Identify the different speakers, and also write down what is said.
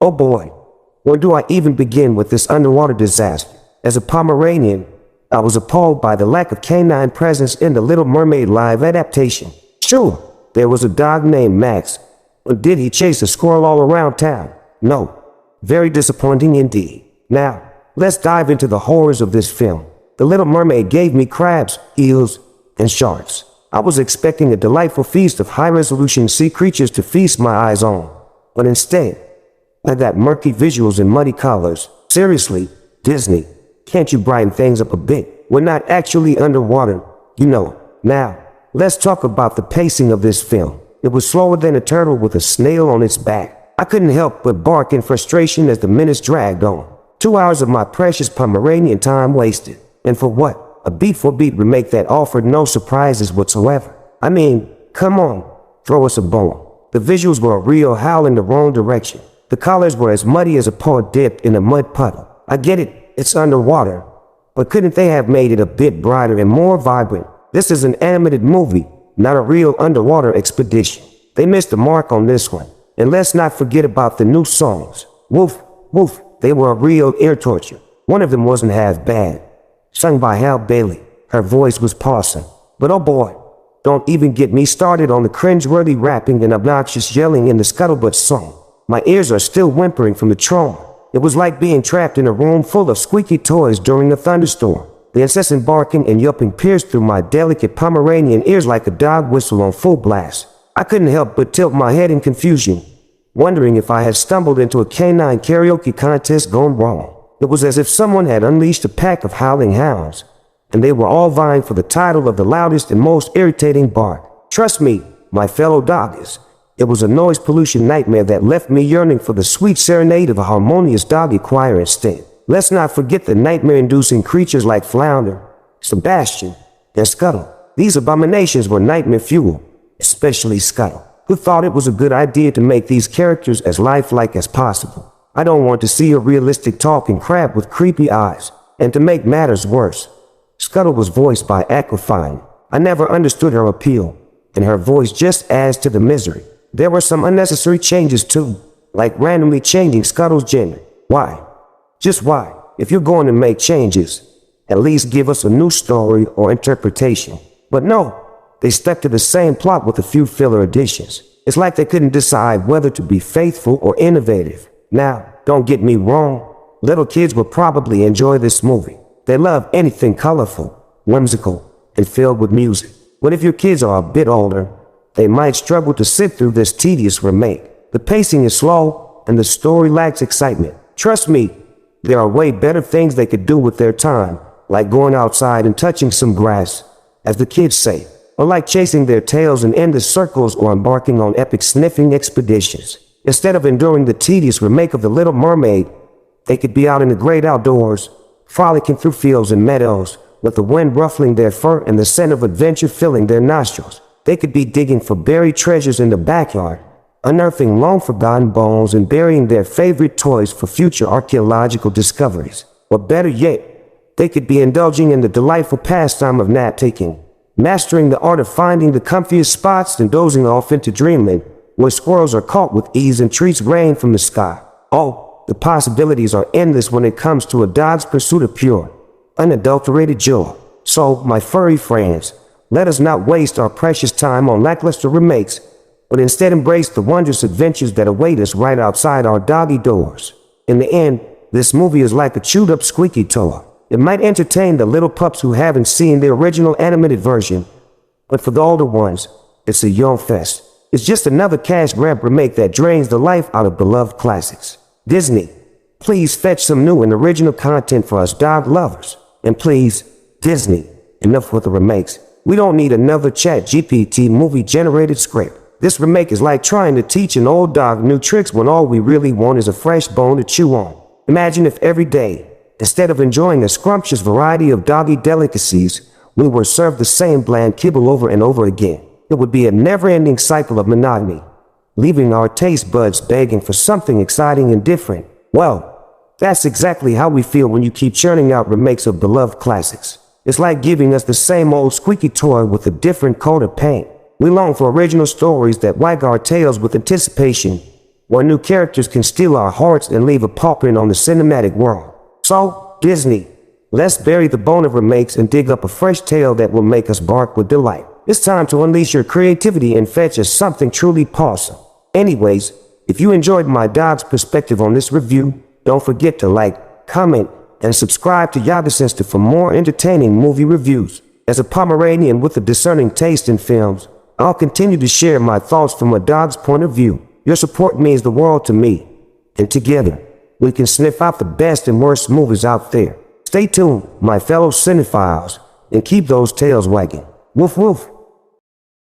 Speaker 1: Oh boy, where do I even begin with this underwater disaster? As a Pomeranian, I was appalled by the lack of canine presence in the Little Mermaid live adaptation. Sure, there was a dog named Max, but did he chase a squirrel all around town? No. Very disappointing indeed. Now, let's dive into the horrors of this film. The Little Mermaid gave me crabs, eels, and sharks. I was expecting a delightful feast of high-resolution sea creatures to feast my eyes on. But instead, I got murky visuals and muddy colors. Seriously, Disney, can't you brighten things up a bit? We're not actually underwater, you know. Now, let's talk about the pacing of this film. It was slower than a turtle with a snail on its back. I couldn't help but bark in frustration as the minutes dragged on. 2 hours of my precious Pomeranian time wasted. And for what? A beat-for-beat remake that offered no surprises whatsoever. I mean, come on, throw us a bone. The visuals were a real howl in the wrong direction. The colors were as muddy as a paw dipped in a mud puddle. I get it, it's underwater, but couldn't they have made it a bit brighter and more vibrant? This is an animated movie, not a real underwater expedition. They missed the mark on this one. And let's not forget about the new songs. Woof, woof, they were a real ear torture. One of them wasn't half bad. Sung by Hal Bailey, her voice was pawsome. But oh boy, don't even get me started on the cringe-worthy rapping and obnoxious yelling in the Scuttlebutt song. My ears are still whimpering from the trauma. It was like being trapped in a room full of squeaky toys during a thunderstorm. The incessant barking and yelping pierced through my delicate Pomeranian ears like a dog whistle on full blast. I couldn't help but tilt my head in confusion, wondering if I had stumbled into a canine karaoke contest gone wrong. It was as if someone had unleashed a pack of howling hounds, and they were all vying for the title of the loudest and most irritating bark. Trust me, my fellow doggers, it was a noise pollution nightmare that left me yearning for the sweet serenade of a harmonious doggy choir instead. Let's not forget the nightmare-inducing creatures like Flounder, Sebastian, and Scuttle. These abominations were nightmare fuel, especially Scuttle, who thought it was a good idea to make these characters as lifelike as possible. I don't want to see a realistic talking crab with creepy eyes. And to make matters worse, Scuttle was voiced by Aquafine. I never understood her appeal, and her voice just adds to the misery. There were some unnecessary changes too, like randomly changing Scuttle's gender. Why? Just why? If you're going to make changes, at least give us a new story or interpretation. But no, they stuck to the same plot with a few filler additions. It's like they couldn't decide whether to be faithful or innovative. Now, don't get me wrong, little kids will probably enjoy this movie. They love anything colorful, whimsical, and filled with music. But if your kids are a bit older, they might struggle to sit through this tedious remake. The pacing is slow, and the story lacks excitement. Trust me, there are way better things they could do with their time, like going outside and touching some grass, as the kids say, or like chasing their tails in endless circles or embarking on epic sniffing expeditions. Instead of enduring the tedious remake of The Little Mermaid, they could be out in the great outdoors, frolicking through fields and meadows, with the wind ruffling their fur and the scent of adventure filling their nostrils. They could be digging for buried treasures in the backyard, unearthing long-forgotten bones and burying their favorite toys for future archaeological discoveries. Or better yet, they could be indulging in the delightful pastime of nap-taking, mastering the art of finding the comfiest spots and dozing off into dreamland, where squirrels are caught with ease and treats rain from the sky. Oh, the possibilities are endless when it comes to a dog's pursuit of pure, unadulterated joy. So, my furry friends, let us not waste our precious time on lackluster remakes, but instead embrace the wondrous adventures that await us right outside our doggy doors. In the end, this movie is like a chewed-up squeaky toy. It might entertain the little pups who haven't seen the original animated version, but for the older ones, it's a yawn fest. It's just another cash grab remake that drains the life out of beloved classics. Disney, please fetch some new and original content for us dog lovers. And please, Disney, enough with the remakes. We don't need another ChatGPT movie-generated script. This remake is like trying to teach an old dog new tricks when all we really want is a fresh bone to chew on. Imagine if every day, instead of enjoying a scrumptious variety of doggy delicacies, we were served the same bland kibble over and over again. It would be a never-ending cycle of monotony, leaving our taste buds begging for something exciting and different. Well, that's exactly how we feel when you keep churning out remakes of beloved classics. It's like giving us the same old squeaky toy with a different coat of paint. We long for original stories that wag our tails with anticipation, where new characters can steal our hearts and leave a paw print on the cinematic world. So, Disney, let's bury the bone of remakes and dig up a fresh tale that will make us bark with delight. It's time to unleash your creativity and fetch us something truly awesome. Anyways, if you enjoyed my dog's perspective on this review, don't forget to like, comment, and subscribe to Yagasenster for more entertaining movie reviews. As a Pomeranian with a discerning taste in films, I'll continue to share my thoughts from a dog's point of view. Your support means the world to me, and together, we can sniff out the best and worst movies out there. Stay tuned, my fellow cinephiles, and keep those tails wagging. Woof woof.